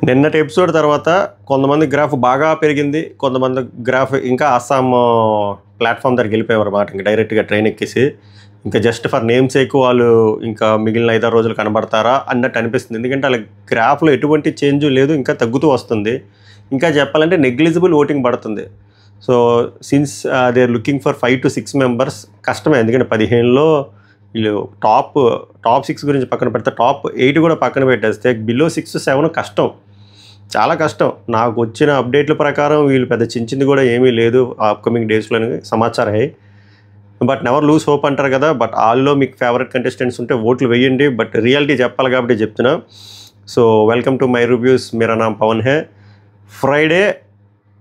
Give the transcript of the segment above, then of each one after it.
నిన్నటి ఎపిసోడ్ తర్వాత కొంతమంది గ్రాఫ్ బాగా పెరిగింది, కొంతమంది గ్రాఫ్ ఇంకా అస్సాం ప్లాట్ఫామ్ దగ్గరికి వెళ్ళిపోయారు అన్నమాట. ఇంకా డైరెక్ట్గా ట్రైన్ ఎక్కేసి ఇంకా జస్ట్ ఫర్ నేమ్ సేక్ వాళ్ళు ఇంకా మిగిలిన 5-6 రోజులు కనబడతారా అన్నట్టు అనిపిస్తుంది. ఎందుకంటే వాళ్ళ గ్రాఫ్లో ఎటువంటి చేంజ్ లేదు, ఇంకా తగ్గుతూ వస్తుంది. ఇంకా చెప్పాలంటే నెగ్లిజిబుల్ ఓటింగ్ పడుతుంది. So since they are looking for 5 to 6 members కష్టమే. ఎందుకంటే 15లో వీళ్ళు టాప్ 6 గురించి పక్కన పెడితే టాప్ 8 కూడా పక్కన పెట్టేస్తే బిలో 6-7 కష్టం, చాలా కష్టం. నాకు వచ్చిన అప్డేట్ల ప్రకారం వీళ్ళు పెద్ద చించింది కూడా ఏమీ లేదు అప్కమింగ్ డేస్లో సమాచారం. బట్ నెవర్ లూజ్ హోప్ అంటారు కదా. బట్ ఆల్లో మీకు ఫేవరెట్ కంటెస్టెంట్స్ ఉంటే ఓట్లు వేయండి. బట్ రియాలిటీ చెప్పాలి కాబట్టి చెప్తున్నా. So welcome to my reviews. Mera NAM Pawan hey. Friday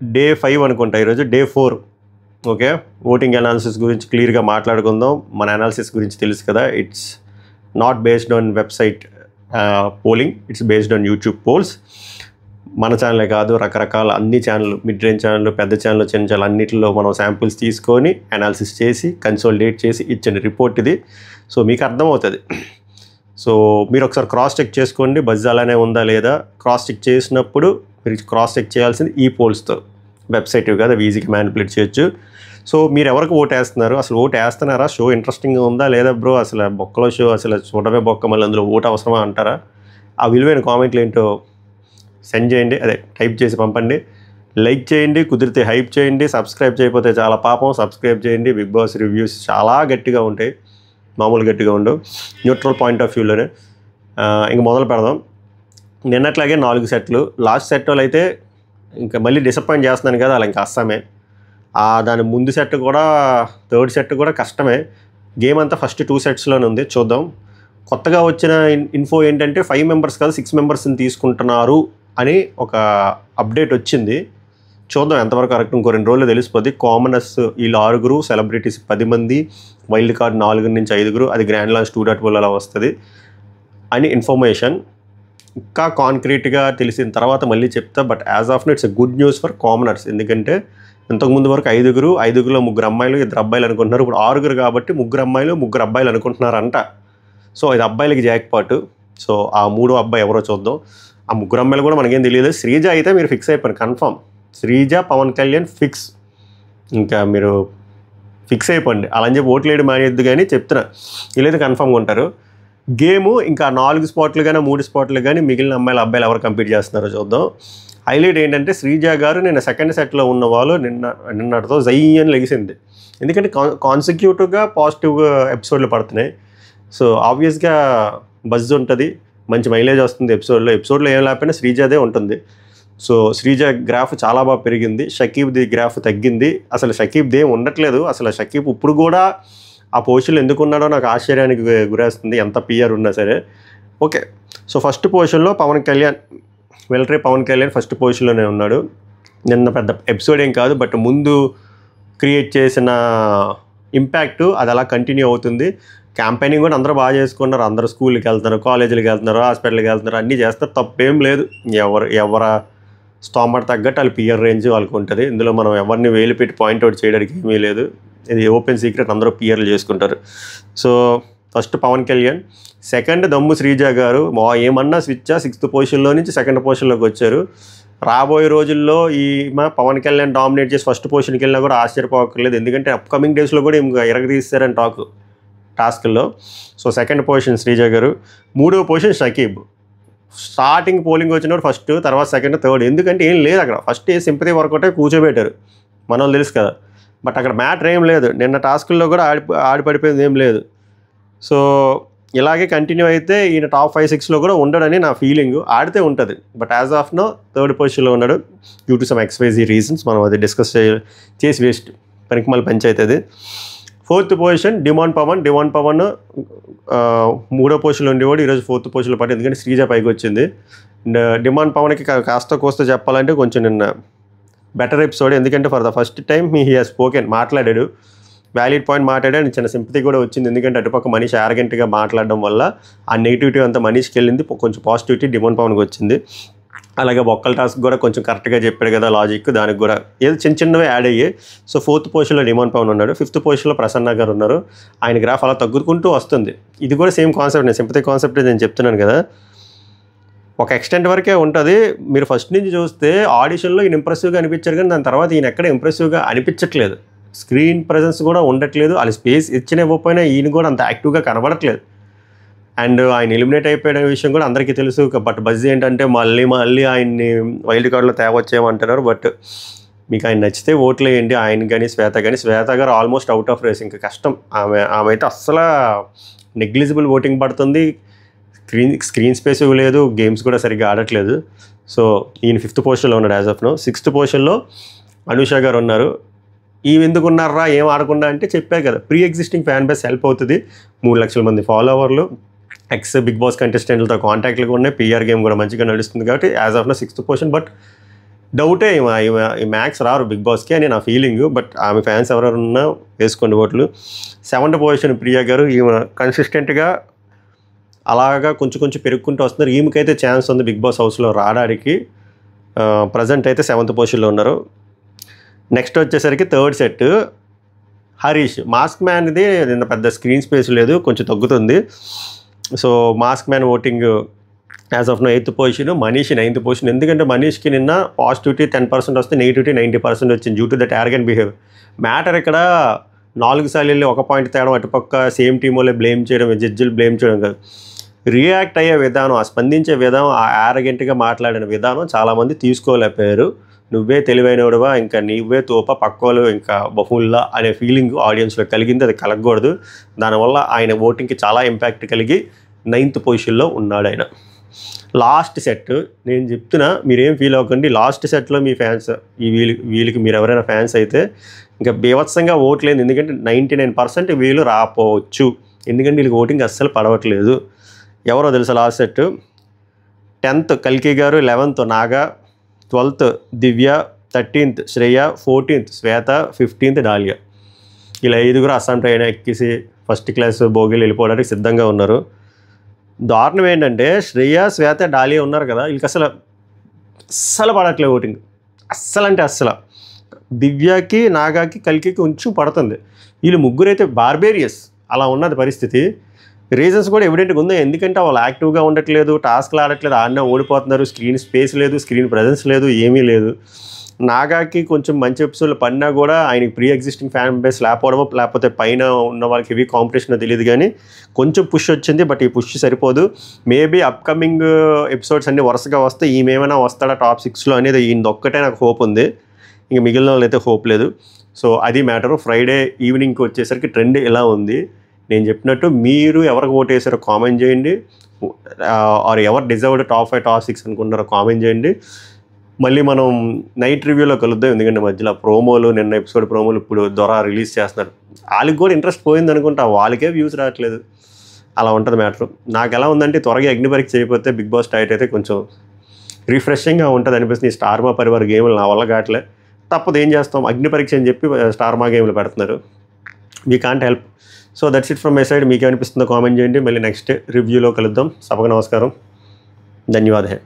day 5 అనుకుంటా, ఈరోజు డే 4. ఓకే, ఓటింగ్ అనాలిసిస్ గురించి క్లియర్గా మాట్లాడుకుందాం. మన అనాలిసిస్ గురించి తెలుసు కదా, it's not based on website polling, it's based on YouTube poles. మన ఛానలే కాదు, రకరకాల అన్ని ఛానల్, మిడ్ రేంజ్ ఛానల్, పెద్ద ఛానల్, చిన్న ఛానల్ అన్నింటిలో మనం శాంపుల్స్ తీసుకొని అనాలిసిస్ చేసి కన్సోలిడేట్ చేసి ఇచ్చిన రిపోర్ట్ ఇది. సో మీకు అర్థమవుతుంది. సో మీరు ఒకసారి క్రాస్ చెక్ చేసుకోండి, బజ్ అలానే ఉందా లేదా. క్రాస్ చెక్ చేసినప్పుడు మీరు క్రాస్ చెక్ చేయాల్సింది ఈ పోల్స్తో, వెబ్సైట్ కదా, ఈజీగా మ్యానిపులేట్ చేయొచ్చు. సో మీరు ఎవరికి ఓటు వేస్తున్నారు, అసలు ఓటు వేస్తున్నారా, షో ఇంట్రెస్టింగ్గా ఉందా లేదా బ్రో, అసలు బొక్కలో షో, అసలు చూడమే బొక్క, మళ్ళీ అందులో ఓటు అవసరమా అంటారా? ఆ విలువైన కామెంట్లు ఏంటో సెండ్ చేయండి, అదే టైప్ చేసి పంపండి. లైక్ చేయండి, కుదిరితే హైప్ చేయండి. సబ్స్క్రైబ్ చేయకపోతే చాలా పాపం, సబ్స్క్రైబ్ చేయండి. బిగ్ బాస్ రివ్యూస్ చాలా గట్టిగా ఉంటాయి, మామూలు గట్టిగా ఉండవు, న్యూట్రల్ పాయింట్ ఆఫ్ వ్యూలోనే. ఇంక మొదలు పెడదాం. నిన్నట్లాగే 4 సెట్లు, లాస్ట్ సెట్ వాళ్ళు అయితే ఇంకా మళ్ళీ డిసప్పాయింట్ చేస్తున్నాను కదా, అలా ఇంకా అస్సామే. దాని ముందు సెట్ కూడా, థర్డ్ సెట్ కూడా కష్టమే. గేమ్ అంతా ఫస్ట్ 2 సెట్స్లోనే ఉంది. చూద్దాం. కొత్తగా వచ్చిన ఇన్ఫో ఏంటంటే 5 మెంబర్స్ కాదు 6 మెంబర్స్ని తీసుకుంటున్నారు అని ఒక అప్డేట్ వచ్చింది. చూద్దాం ఎంతవరకు కరెక్ట్. ఇంకో 2 రోజులు తెలిసిపోద్ది. కామనర్స్ వీళ్ళు 6, సెలబ్రిటీస్ 10 మంది, వైల్డ్ కార్డ్ 4 నుంచి 5, అది గ్రాండ్ లాంచ్ 2.0 అలా వస్తుంది అని ఇన్ఫర్మేషన్. ఇంకా కాంక్రీట్గా తెలిసిన తర్వాత మళ్ళీ చెప్తా. But as of now it's a good news for commoners. ఎందుకంటే ఇంతకుముందు వరకు 5, 5లో 3 అమ్మాయిలు 2 అబ్బాయిలు అనుకుంటున్నారు. ఇప్పుడు 6 కాబట్టి 3 అమ్మాయిలు 3 అబ్బాయిలు అనుకుంటున్నారంట. సో ఇది అబ్బాయిలకి జాక్పాటు. సో ఆ 3వ అబ్బాయి ఎవరో చూద్దాం. ఆ 3 అమ్మాయిలు కూడా మనకేం తెలియదు. శ్రీజ అయితే మీరు ఫిక్స్ అయిపోయారు, కన్ఫర్మ్. శ్రీజ, పవన్ కళ్యాణ్ ఫిక్స్. ఇంకా మీరు ఫిక్స్ అయిపోండి. అలా అని చెప్పి ఓట్లు వేయడం మానేద్దు, కానీ చెప్తున్నా వీళ్ళైతే కన్ఫర్మ్గా ఉంటారు. గేము ఇంకా 4 స్పాట్లు కానీ 3 స్పాట్లు కానీ మిగిలిన అబ్బాయిలు ఎవరు కంప్లీట్ చేస్తున్నారో చూద్దాం. హైలైట్ ఏంటంటే శ్రీజ గారు నిన్న సెకండ్ సెట్లో ఉన్న వాళ్ళు నిన్నటితో జయ్యని లెగిసింది. ఎందుకంటే కాన్సిక్యూటివ్గా పాజిటివ్గా ఎపిసోడ్లు పడుతున్నాయి. సో ఆబ్వియస్గా బజ్ ఉంటుంది, మంచి మైలేజ్ వస్తుంది ఎపిసోడ్లో ఏం లేకపోయినా శ్రీజదే ఉంటుంది. సో శ్రీజ గ్రాఫ్ చాలా బాగా పెరిగింది. షకీబ్ది గ్రాఫ్ తగ్గింది. అసలు షకీబ్ది ఏం ఉండట్లేదు. అసలు షకీబ్ ఇప్పుడు కూడా ఆ పొజిషన్లో ఎందుకు ఉన్నాడో నాకు ఆశ్చర్యానికి గురేస్తుంది, ఎంత పిఆర్ ఉన్నా సరే. ఓకే, సో ఫస్ట్ పొజిషన్లో పవన్ కళ్యాణ్, వెల్ట్రీ పవన్ కళ్యాణ్ ఫస్ట్ పొజిషన్లోనే ఉన్నాడు. నిన్న పెద్ద ఎపిసోడ్ ఏం కాదు, బట్ ముందు క్రియేట్ చేసిన ఇంపాక్ట్ అది అలా కంటిన్యూ అవుతుంది. క్యాంపెయినింగ్ కూడా అందరూ బాగా చేసుకున్నారు. అందరూ స్కూల్కి వెళ్తున్నారు, కాలేజీలకు వెళ్తున్నారు, హాస్పిటల్కి వెళ్తున్నారు, అన్నీ చేస్తారు. తప్పేం లేదు. ఎవర స్తోమత తగ్గట్టు వాళ్ళ పిఆర్ రేంజ్ వాళ్ళకు ఉంటుంది. ఇందులో మనం ఎవరిని వేలు పెట్టి పాయింట్అవుట్ చేయడానికి ఏమీ లేదు. ఇది ఓపెన్ సీక్రెట్, అందరూ పిఆర్లు చేసుకుంటారు. So first Pavan Kalyan, second Dammu Sreeja గారు. ఏమన్నా స్విచ్చా, 6th పొజిషన్లో నుంచి 2nd పొజిషన్లోకి వచ్చారు. రాబోయే రోజుల్లో పవన్ కళ్యాణ్ డామినేట్ చేసి ఫస్ట్ పొజిషన్కి వెళ్ళినా కూడా ఆశ్చర్యపోకర్లేదు. ఎందుకంటే అప్కమింగ్ డేస్లో కూడా ఇంకా ఎరగదీస్తారని టాస్క్లో. సో 2nd పొజిషన్ శ్రీజ గారు. 3వ పొజిషన్ షకీబ్. స్టార్టింగ్ పోలింగ్ వచ్చినప్పుడు ఫస్ట్, తర్వాత 2nd, 3rd. ఎందుకంటే ఏం లేదు అక్కడ. ఫస్ట్ సింపతి వర్కౌటే కూర్చోబెట్టారు, మన వాళ్ళు తెలుసు కదా. బట్ అక్కడ మ్యాటర్ ఏం లేదు. నిన్న టాస్కుల్లో కూడా ఆడిపడిపోయింది ఏం లేదు. సో ఇలాగే కంటిన్యూ అయితే ఈయన టాప్ 5, 6లో కూడా ఉండడని నా ఫీలింగ్. ఆడితే ఉంటుంది. But as of no 3rd పొజిషన్లో ఉన్నాడు due to some XYZ reasons. మనం అది డిస్కస్ చేసి వేస్ట్, పనికి మళ్ళీ పంచాయతీ అది. 4th position demand Pawan. 3వ పొజిషన్లో ఉండేవాడు, ఈరోజు 4th పొజిషన్లో పడి. ఎందుకంటే శ్రీజ పైకి వచ్చింది. అండ్ డిమాండ్ పవన్కి కాస్త కోస్త చెప్పాలంటే కొంచెం నిన్న బెటర్ ఎపిసోడ్. ఎందుకంటే for the first time he has spoken, మాట్లాడాడు, వ్యాలిడ్ పాయింట్ మాట్లాడాడు. చిన్న సింపతి కూడా వచ్చింది. ఎందుకంటే అటుపక్క మనిషి ఆరగెంట్గా మాట్లాడడం వల్ల ఆ నెగిటివిటీ అంతా మనీష్కి వెళ్ళింది, కొంచెం పాజిటివిటీ డిమాండ్ పవన్కి వచ్చింది. అలాగే బొక్కల టాస్క్ కూడా కొంచెం కరెక్ట్గా చెప్పాడు కదా లాజిక్, దానికి కూడా ఏదో చిన్నవే యాడ్ అయ్యాయి. సో 4th పొజిషన్లో డిమాండ్ పవన్ ఉన్నాడు. 5th పొజిషన్లో ప్రసన్న గారు ఉన్నారు. ఆయన గ్రాఫ్ అలా తగ్గుకుంటూ వస్తుంది. ఇది కూడా సేమ్ కాన్సెప్ట్, నేను సింపతి కాన్సెప్ట్ నేను చెప్తున్నాను కదా. ఒక ఎక్స్టెంట్ వరకే ఉంటుంది. మీరు ఫస్ట్ నుంచి చూస్తే ఆడిషన్లో ఈయన ఇంప్రెసివ్గా అనిపించారు, కానీ దాని తర్వాత ఈయన ఎక్కడ ఇంప్రెసివ్గా అనిపించట్లేదు. స్క్రీన్ ప్రెజెన్స్ కూడా ఉండట్లేదు. వాళ్ళు స్పేస్ ఇచ్చిన ఇవ్వకపోయినా ఈయన కూడా అంత యాక్టివ్గా కనబడట్లేదు. అండ్ ఆయన ఎలిమినేట్ అయిపోయిన విషయం కూడా అందరికీ తెలుసు. బట్ బజ్ ఏంటంటే మళ్ళీ ఆయన్ని వైల్డ్ కార్డులో తేవచ్చేయమంటున్నారు. బట్ మీకు ఆయన నచ్చితే ఓట్లు వేయండి, ఆయన కానీ శ్వేత గారు ఆల్మోస్ట్ అవుట్ ఆఫ్ రేస్. ఇంకా కష్టం. ఆమె అయితే అస్సలు నెగ్లిజిబుల్ ఓటింగ్ పడుతుంది. స్క్రీన్ స్పేస్ లేదు, గేమ్స్ కూడా సరిగ్గా ఆడట్లేదు. సో ఈయన 5th పొజిషన్లో ఉన్నాడు యాజ్ ఆఫ్ నో. 6th పొజిషన్లో అనూష గారు ఉన్నారు. ఈమె ఎందుకు ఉన్నారా ఏం ఆడకుండా అంటే చెప్పారు కదా, pre existing fan base help అవుతుంది. 3 లక్షల మంది ఫాలోవర్లు, ఎక్స్ బిగ్ బాస్ కంటెస్టెంట్లతో కాంటాక్ట్లు ఉన్నాయి, పిఆర్ గేమ్ కూడా మంచిగా నడుస్తుంది కాబట్టి as of now 6th position. But డౌటే ఈ మ్యాక్స్ రారు బిగ్ బాస్కి అని నా ఫీలింగ్. బట్ ఆమె ఫ్యాన్స్ ఎవరెవరున్నా వేసుకోండి ఓట్లు. 7th పొజిషన్ ప్రియా గారు. ఈమె కన్సిస్టెంట్గా అలాగా కొంచెం పెరుగుకుంటూ వస్తున్నారు. ఈమెకైతే ఛాన్స్ ఉంది బిగ్ బాస్ హౌస్లో రావడానికి. ప్రజెంట్ అయితే 7th పొజిషన్లో ఉన్నారు. నెక్స్ట్ వచ్చేసరికి 3rd సెట్ హరీష్. మాస్క్ మ్యాన్ది నిన్న పెద్ద స్క్రీన్ స్పేస్ లేదు, కొంచెం తగ్గుతుంది. So mask man voting as of now 8th position. Manish 9th position. ఎందుకంటే మనీష్కి నిన్న పాజిటివిటీ 10% వస్తే నెగిటివిటీ 90% వచ్చింది due to that arrogant behaviour. Matter ఇక్కడ 4 సార్లు వెళ్ళి 1 పాయింట్ తేడం, అటుపక్క సేమ్ టీమ్ వాళ్ళే బ్లేమ్ చేయడం, జడ్జిలు బ్లేమ్ చేయడం కాదు, రియాక్ట్ అయ్యే విధానం, ఆ స్పందించే విధానం, ఆ యారగెంట్గా మాట్లాడిన విధానం చాలామంది తీసుకోలేకపోయారు. నువ్వే తెలివైనవాడువా, ఇంకా నువ్వే తోప, పక్కోలు ఇంకా బహుల్లా అనే ఫీలింగ్ ఆడియన్స్లో కలిగింది. అది కలగకూడదు. దానివల్ల ఆయన ఓటింగ్కి చాలా ఇంపాక్ట్ కలిగి 9th పొజిషన్లో ఉన్నాడు ఆయన. లాస్ట్ సెట్ నేను చెప్తున్నా, మీరేం ఫీల్ అవ్వకండి. లాస్ట్ సెట్లో మీ ఫ్యాన్స్ వీళ్ళకి మీరు ఎవరైనా ఫ్యాన్స్ అయితే ఇంకా బీభత్సంగా ఓట్లేదు. ఎందుకంటే 99% వీళ్ళు రాపోవచ్చు. ఎందుకంటే వీళ్ళకి ఓటింగ్ అస్సలు పడవట్లేదు. ఎవరో తెలుసా లాస్ట్ సెట్? 10th కల్కి గారు, 11th నాగా, 12th దివ్య, 13th శ్రేయ, 14th శ్వేత, 15th డాలియా. ఇలా 5 అస్సాం ట్రైన్ ఎక్కిసి ఫస్ట్ క్లాస్ బోగిలు వెళ్ళిపోవడానికి సిద్ధంగా ఉన్నారు. దారుణం ఏంటంటే శ్రేయ, శ్వేత, డాలియా ఉన్నారు కదా, వీళ్ళకి అస్సలు పడట్లేదు ఓటింగ్. అస్సలు అంటే అస్సలు. దివ్యకి, నాగాకి, కల్కి కొంచెం పడుతుంది. వీళ్ళు ముగ్గురైతే బార్బేరియస్. అలా ఉన్నది పరిస్థితి. రీజన్స్ కూడా ఎవిడెంట్గా ఉంది. ఎందుకంటే వాళ్ళు యాక్టివ్గా ఉండట్లేదు, టాస్క్లు ఆడట్లేదు, ఆడినా ఓడిపోతున్నారు. స్క్రీన్ స్పేస్ లేదు, స్క్రీన్ ప్రెజెన్స్ లేదు, ఏమీ లేదు. నాగాకి కొంచెం మంచి ఎపిసోడ్లు పడినా కూడా ఆయనకి ప్రీ ఎగ్జిస్టింగ్ ఫ్యాన్ బేస్ లేకపోవడమో, లేకపోతే పైన ఉన్న వాళ్ళకి హెవీ కాంపిటీషన్ తెలియదు, కానీ కొంచెం పుష్ వచ్చింది. బట్ ఈ పుష్ సరిపోదు. మేబీ అప్కమింగ్ ఎపిసోడ్స్ అన్నీ వరుసగా వస్తే ఈమెమైనా వస్తాడా టాప్ 6లో అనేది ఈయన ఒక్కటే నాకు హోప్ ఉంది. ఇంక మిగిలిన వాళ్ళు అయితే హోప్ లేదు. సో అది మ్యాటరు. ఫ్రైడే ఈవినింగ్కి వచ్చేసరికి ట్రెండ్ ఇలా ఉంది. నేను చెప్పినట్టు మీరు ఎవరికి ఓటు వేసారో కామెంట్ చేయండి. ఆర్ ఎవరు డిజర్వ్డ్ టాప్ 5 టాప్ 6 అనుకుంటారో కామెంట్ చేయండి. మళ్ళీ మనం నైట్ రివ్యూలో కలుద్దాం. ఎందుకంటే మధ్యలో ప్రోమోలు, నిన్న ఎపిసోడ్ ప్రోమోలు ఇప్పుడు దొర రిలీజ్ చేస్తున్నారు. వాళ్ళకి కూడా ఇంట్రెస్ట్ పోయింది అనుకుంటా, వాళ్ళకే వ్యూస్ రావట్లేదు. అలా ఉంటుంది మ్యాటర్. నాకు ఎలా ఉందంటే త్వరగా అగ్ని పరీక్ష చేయకపోతే బిగ్ బాస్ టైట్ అయితే కొంచెం రిఫ్రెషింగ్గా ఉంటుంది అనిపిస్తుంది. ఈ స్టార్ మా పరివార్ గేమ్లు నా వల్ల కావట్లే. తప్పదు, ఏం చేస్తాం. అగ్ని పరీక్ష అని చెప్పి స్టార్ మా గేమ్లు పెడుతున్నారు. We can't help. So that's it from my side. మీకేమనిపిస్తుందో కామెంట్ చేయండి. మళ్ళీ నెక్స్ట్ రివ్యూలో కలుద్దాం. సభకు నమస్కారం. ధన్యవాదాలు.